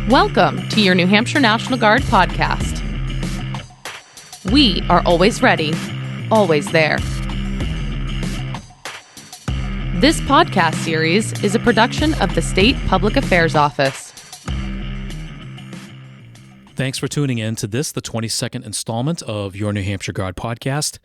Welcome to your New Hampshire National Guard podcast. We are always ready, always there. This podcast series is a production of the State Public Affairs Office. Thanks for tuning in to this, the 22nd installment of your New Hampshire Guard podcast.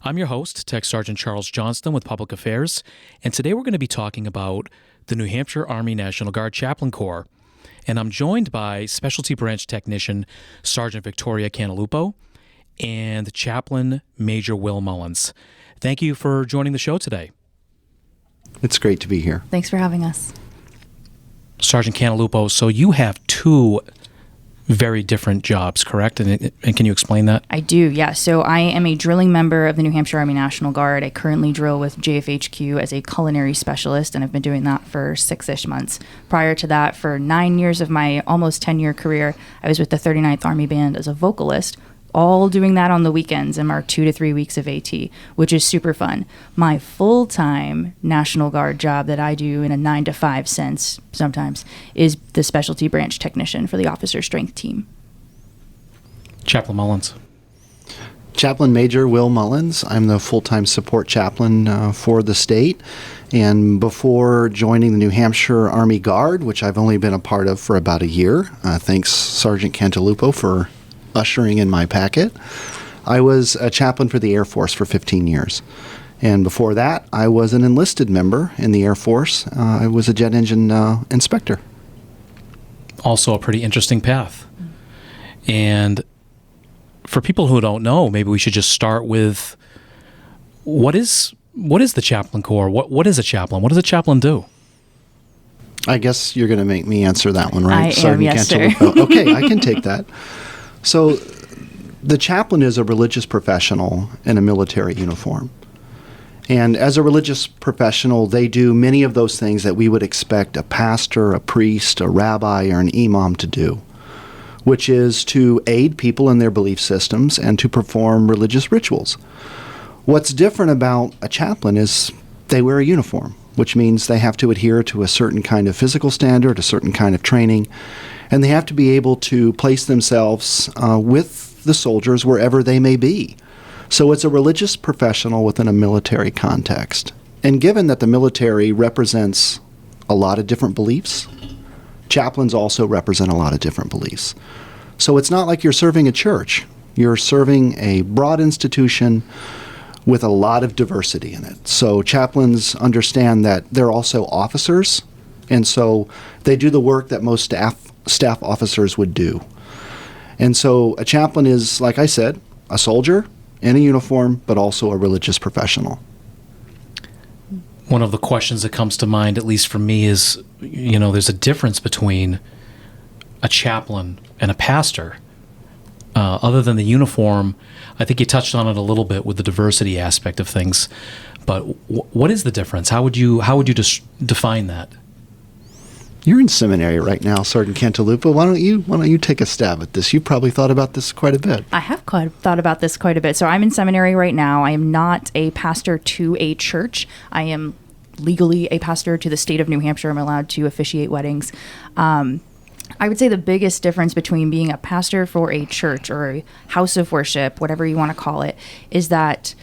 I'm your host, Tech Sergeant Charles Johnston with Public Affairs, and today we're going to be talking about the New Hampshire Army National Guard Chaplain Corps. And I'm joined by Specialty Branch Technician Sergeant Victoria Cantalupo and Chaplain Major Will Mullins. Thank you for joining the show today. It's great to be here. Thanks for having us. Sergeant Cantalupo, so you have two very different jobs, correct? And can you explain that? I do, yeah. So I am a drilling member of the New Hampshire Army National Guard. I currently drill with JFHQ as a culinary specialist, and I've been doing that for 6-ish months. Prior to that, for 9 years of my almost 10-year career, I was with the 39th Army Band as a vocalist, all doing that on the weekends and our 2 to 3 weeks of AT, which is super fun. My full-time National Guard job that I do in a 9 to 5 sense sometimes is the specialty branch technician for the officer strength team. Chaplain Mullins. Chaplain Major Will Mullins. I'm the full-time support chaplain for the state. And before joining the New Hampshire Army Guard, which I've only been a part of for about a year, thanks Sergeant Cantalupo for ushering in my packet, I was a chaplain for the Air Force for 15 years. And before that, I was an enlisted member in the Air Force. I was a jet engine inspector. Also a pretty interesting path. And for people who don't know, maybe we should just start with what is the Chaplain Corps? What is a chaplain? What does a chaplain do? I guess you're going to make me answer that one, right? I am, yes, sir. Okay, I can take that. So the chaplain is a religious professional in a military uniform. And as a religious professional, they do many of those things that we would expect a pastor, a priest, a rabbi, or an imam to do, which is to aid people in their belief systems and to perform religious rituals. What's different about a chaplain is they wear a uniform, which means they have to adhere to a certain kind of physical standard, a certain kind of training, and they have to be able to place themselves with the soldiers wherever they may be. So it's a religious professional within a military context. And given that the military represents a lot of different beliefs, chaplains also represent a lot of different beliefs. So it's not like you're serving a church. You're serving a broad institution with a lot of diversity in it. So chaplains understand that they're also officers, and so they do the work that most staff officers would do. And so a chaplain is, like I said, a soldier in a uniform, but also a religious professional. One of the questions that comes to mind, at least for me, is, there's a difference between a chaplain and a pastor. Other than the uniform, I think you touched on it a little bit with the diversity aspect of things. But what is the difference? How would you define that? You're in seminary right now, Sergeant Cantalupo. Why don't you take a stab at this? You've probably thought about this quite a bit. I have thought about this quite a bit. So I'm in seminary right now. I am not a pastor to a church. I am legally a pastor to the state of New Hampshire. I'm allowed to officiate weddings. I would say the biggest difference between being a pastor for a church or a house of worship, whatever you want to call it, is that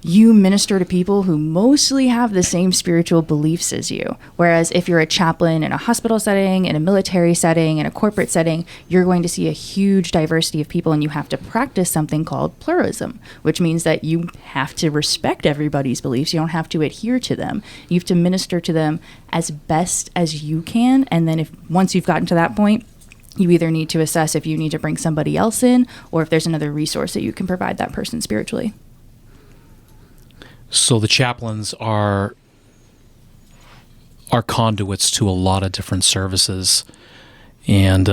you minister to people who mostly have the same spiritual beliefs as you. Whereas if you're a chaplain in a hospital setting, in a military setting, in a corporate setting, you're going to see a huge diversity of people, and you have to practice something called pluralism, which means that you have to respect everybody's beliefs. You don't have to adhere to them. You have to minister to them as best as you can. And then once you've gotten to that point, you either need to assess if you need to bring somebody else in, or if there's another resource that you can provide that person spiritually. So the chaplains are conduits to a lot of different services, and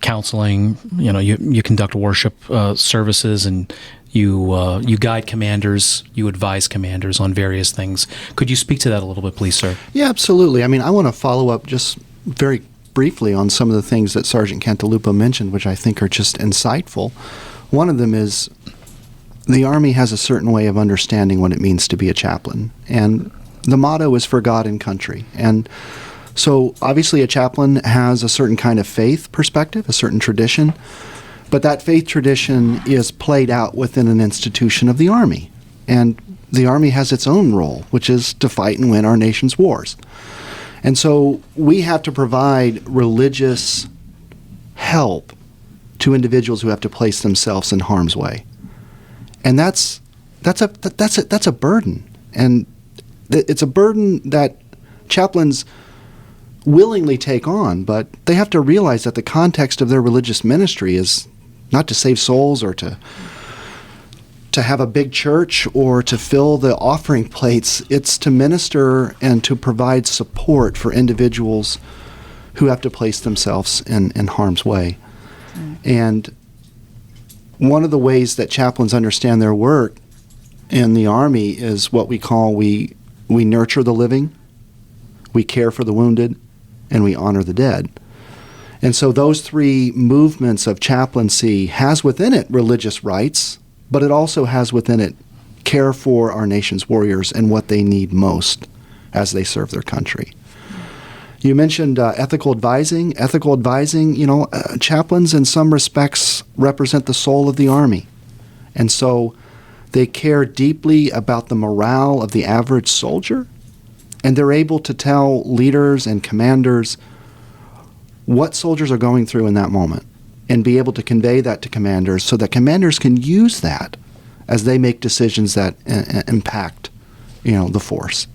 counseling. You conduct worship services, and you guide commanders, you advise commanders on various things. Could you speak to that a little bit, please, sir? Yeah, absolutely. I mean, I want to follow up just very briefly on some of the things that Sergeant Cantalupo mentioned, which I think are just insightful. One of them is the Army has a certain way of understanding what it means to be a chaplain. And the motto is for God and country. And So obviously a chaplain has a certain kind of faith perspective, a certain tradition, but that faith tradition is played out within an institution of the Army. And the Army has its own role, which is to fight and win our nation's wars. And so we have to provide religious help to individuals who have to place themselves in harm's way. And that's a burden. And it's a burden that chaplains willingly take on, but they have to realize that the context of their religious ministry is not to save souls or to have a big church or to fill the offering plates. It's to minister and to provide support for individuals who have to place themselves in harm's way. And one of the ways that chaplains understand their work in the Army is what we call we nurture the living, we care for the wounded, and we honor the dead. And so those three movements of chaplaincy has within it religious rights, but it also has within it care for our nation's warriors and what they need most as they serve their country. You mentioned ethical advising. Ethical advising, chaplains in some respects represent the soul of the Army. And so they care deeply about the morale of the average soldier, and they're able to tell leaders and commanders what soldiers are going through in that moment and be able to convey that to commanders so that commanders can use that as they make decisions that impact, the force.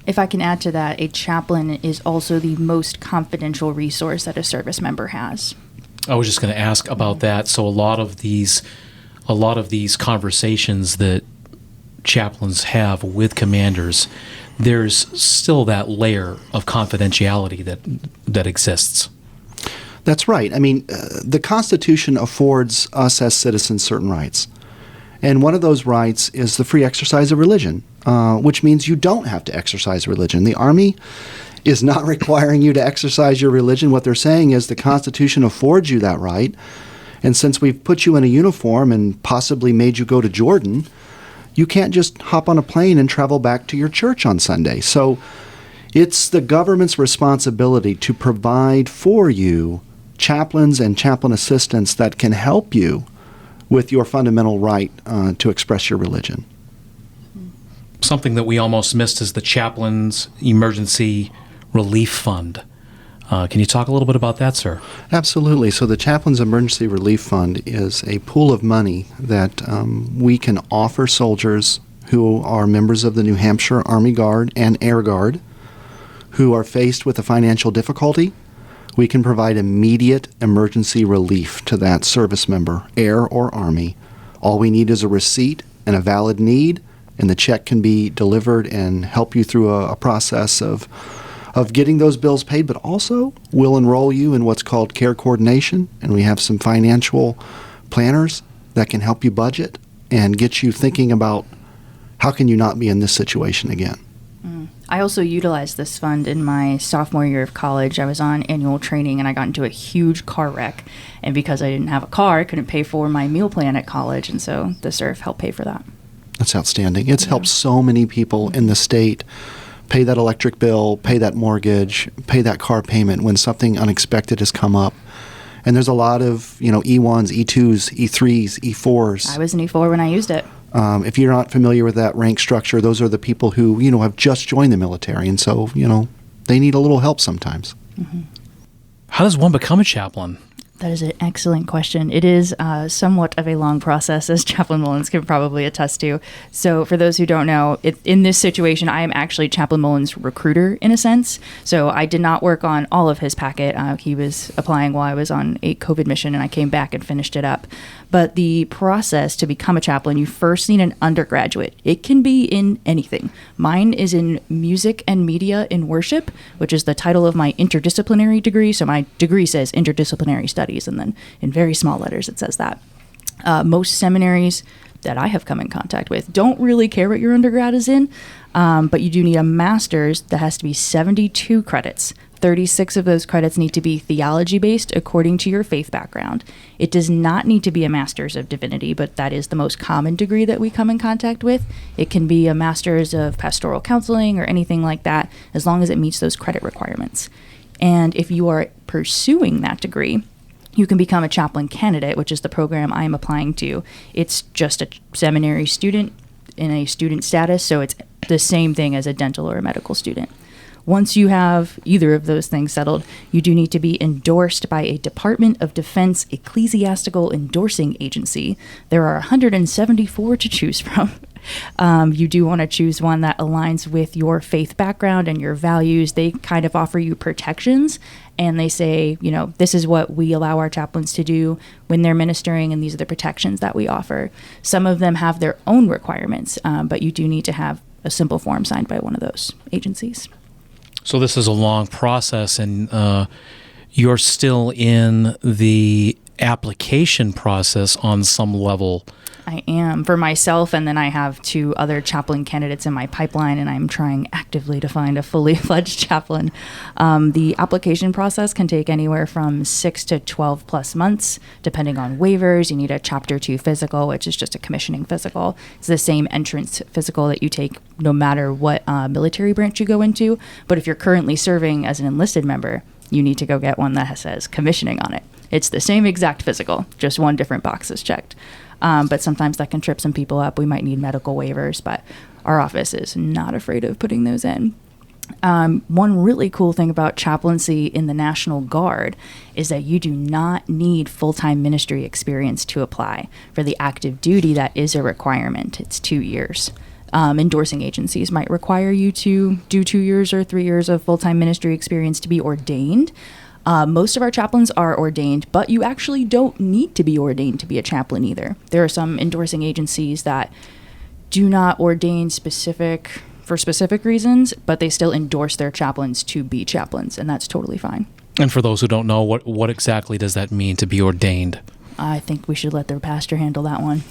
If I can add to that, a chaplain is also the most confidential resource that a service member has. I was just going to ask about that. So a lot of these conversations that chaplains have with commanders, there's still that layer of confidentiality that exists. That's right. I mean, the Constitution affords us as citizens certain rights. And one of those rights is the free exercise of religion, which means you don't have to exercise religion. The Army is not requiring you to exercise your religion. What they're saying is the Constitution affords you that right. And since we've put you in a uniform and possibly made you go to Jordan, you can't just hop on a plane and travel back to your church on Sunday. So it's the government's responsibility to provide for you chaplains and chaplain assistants that can help you with your fundamental right to express your religion. Something that we almost missed is the Chaplain's Emergency Relief Fund. Can you talk a little bit about that, sir? Absolutely. So the Chaplain's Emergency Relief Fund is a pool of money that we can offer soldiers who are members of the New Hampshire Army Guard and Air Guard who are faced with a financial difficulty. We can provide immediate emergency relief to that service member, Air or Army. All we need is a receipt and a valid need, and the check can be delivered and help you through a process of getting those bills paid, but also we'll enroll you in what's called care coordination, and we have some financial planners that can help you budget and get you thinking about how can you not be in this situation again. I also utilized this fund in my sophomore year of college. I was on annual training and I got into a huge car wreck. And because I didn't have a car, I couldn't pay for my meal plan at college. And so the SERF helped pay for that. That's outstanding. It's helped so many people in the state pay that electric bill, pay that mortgage, pay that car payment when something unexpected has come up. And there's a lot of, E1s, E2s, E3s, E4s. I was an E4 when I used it. If you're not familiar with that rank structure, those are the people who, have just joined the military. And so, they need a little help sometimes. Mm-hmm. How does one become a chaplain? That is an excellent question. It is somewhat of a long process, as Chaplain Mullins can probably attest to. So for those who don't know, in this situation, I am actually Chaplain Mullins' recruiter in a sense. So I did not work on all of his packet. He was applying while I was on a COVID mission, and I came back and finished it up. But the process to become a chaplain, you first need an undergraduate. It can be in anything. Mine is in music and media in worship, which is the title of my interdisciplinary degree. So my degree says interdisciplinary studies, and then in very small letters it says that. Most seminaries that I have come in contact with don't really care what your undergrad is in, but you do need a master's that has to be 72 credits, 36 of those credits need to be theology-based according to your faith background. It does not need to be a Master's of Divinity, but that is the most common degree that we come in contact with. It can be a Master's of Pastoral Counseling or anything like that, as long as it meets those credit requirements. And if you are pursuing that degree, you can become a chaplain candidate, which is the program I'm applying to. It's just a seminary student in a student status, so it's the same thing as a dental or a medical student. Once you have either of those things settled, you do need to be endorsed by a Department of Defense ecclesiastical endorsing agency. There are 174 to choose from. You do want to choose one that aligns with your faith background and your values. They kind of offer you protections, and they say, this is what we allow our chaplains to do when they're ministering, and these are the protections that we offer. Some of them have their own requirements, but you do need to have a simple form signed by one of those agencies. So this is a long process, and you're still in the application process on some level. I am, for myself, and then I have 2 other chaplain candidates in my pipeline, and I'm trying actively to find a fully fledged chaplain. The application process can take anywhere from 6 to 12 plus months, depending on waivers. You need a Chapter 2 physical, which is just a commissioning physical. It's the same entrance physical that you take no matter what military branch you go into. But if you're currently serving as an enlisted member, you need to go get one that says commissioning on it. It's the same exact physical, just one different box is checked. But sometimes that can trip some people up. We might need medical waivers, but our office is not afraid of putting those in. One really cool thing about chaplaincy in the National Guard is that you do not need full-time ministry experience to apply. For the active duty, that is a requirement. It's 2 years. Endorsing agencies might require you to do 2 years or 3 years of full-time ministry experience to be ordained. Most of our chaplains are ordained, but you actually don't need to be ordained to be a chaplain either. There are some endorsing agencies that do not ordain for specific reasons, but they still endorse their chaplains to be chaplains, and that's totally fine. And for those who don't know, what exactly does that mean to be ordained? I think we should let their pastor handle that one.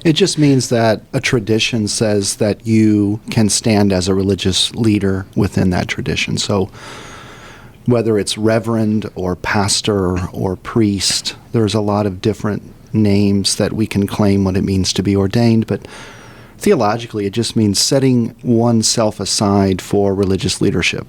It just means that a tradition says that you can stand as a religious leader within that tradition. So whether it's reverend or pastor or priest, there's a lot of different names that we can claim what it means to be ordained, but theologically it just means setting oneself aside for religious leadership.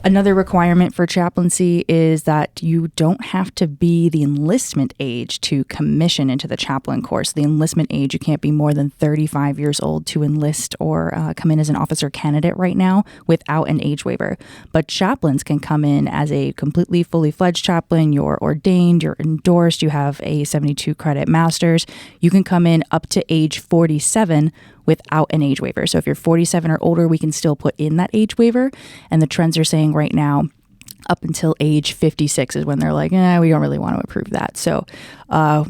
Another requirement for chaplaincy is that you don't have to be the enlistment age to commission into the chaplain course. The enlistment age, you can't be more than 35 years old to enlist or come in as an officer candidate right now without an age waiver. But chaplains can come in as a completely fully fledged chaplain. You're ordained, you're endorsed, you have a 72 credit master's. You can come in up to age 47 without an age waiver. So if you're 47 or older, we can still put in that age waiver. And the trends are saying right now, up until age 56 is when they're like, we don't really want to approve that. So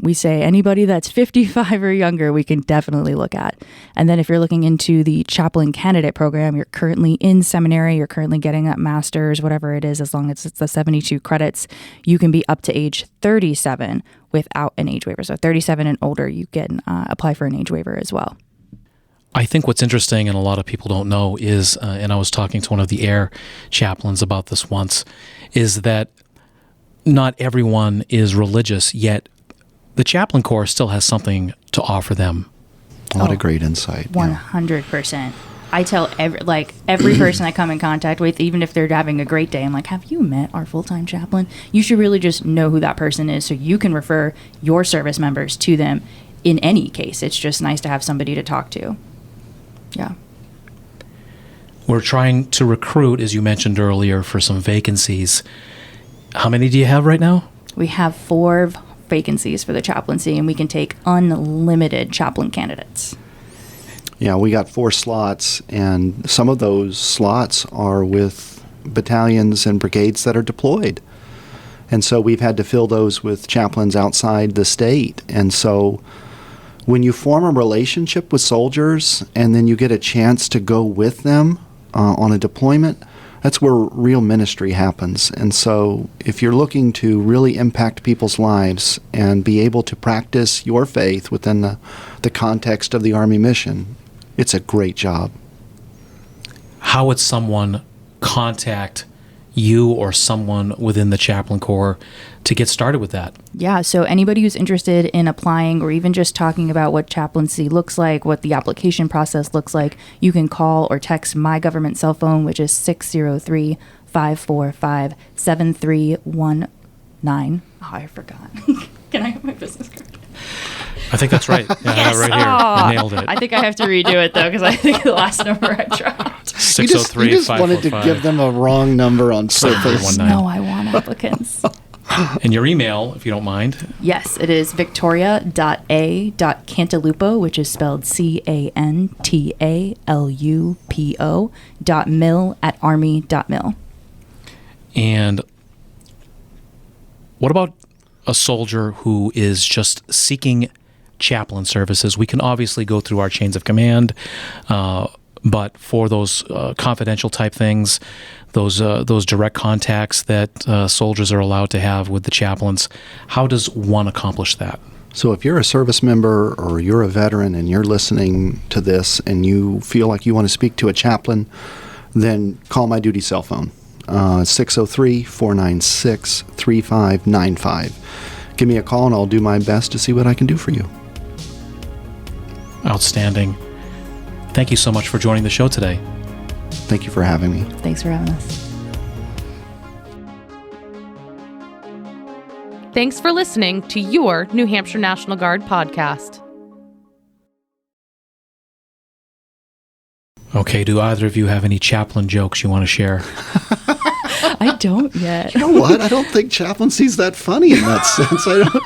we say anybody that's 55 or younger, we can definitely look at. And then if you're looking into the chaplain candidate program, you're currently in seminary, you're currently getting that master's, whatever it is, as long as it's the 72 credits, you can be up to age 37 without an age waiver. So 37 and older, you can apply for an age waiver as well. I think what's interesting, and a lot of people don't know, is, and I was talking to one of the air chaplains about this once, is that not everyone is religious, yet the chaplain corps still has something to offer them. A lot of great insight. 100%. Yeah. I tell every person I come in contact with, even if they're having a great day, I'm like, have you met our full-time chaplain? You should really just know who that person is so you can refer your service members to them in any case. It's just nice to have somebody to talk to. Yeah. We're trying to recruit, as you mentioned earlier, for some vacancies. How many do you have right now? We have 4 vacancies for the chaplaincy, and we can take unlimited chaplain candidates. Yeah, we got 4 slots, and some of those slots are with battalions and brigades that are deployed. And so we've had to fill those with chaplains outside the state. And so when you form a relationship with soldiers and then you get a chance to go with them on a deployment, that's where real ministry happens. And so if you're looking to really impact people's lives and be able to practice your faith within the context of the Army mission, it's a great job. How would someone contact you or someone within the Chaplain Corps to get started with that? Yeah, so anybody who's interested in applying or even just talking about what chaplaincy looks like, what the application process looks like, you can call or text my government cell phone, which is 603-545-7319. Oh, I forgot. Can I have my business card? I think that's right. Yeah, Yes. right here. Oh, You nailed it. I think I have to redo it, though, because I think the last number I dropped. You just 603 wanted to give them a wrong number on purpose. 719. No, I want applicants. And your email, if you don't mind. Yes, it is victoria.a.cantalupo, which is spelled Cantalupo, .mil@army.mil. And what about a soldier who is just seeking chaplain services? We can obviously go through our chains of command, but for those confidential type things, those direct contacts that soldiers are allowed to have with the chaplains, how does one accomplish that? So if you're a service member or you're a veteran and you're listening to this and you feel like you want to speak to a chaplain, then call my duty cell phone, 603-496-3595. Give me a call and I'll do my best to see what I can do for you. Outstanding. Thank you so much for joining the show today. Thank you for having me. Thanks for having us. Thanks for listening to your New Hampshire National Guard podcast. Okay, do either of you have any chaplain jokes you want to share? I don't yet. You know what? I don't think chaplaincy's that funny in that sense. I don't.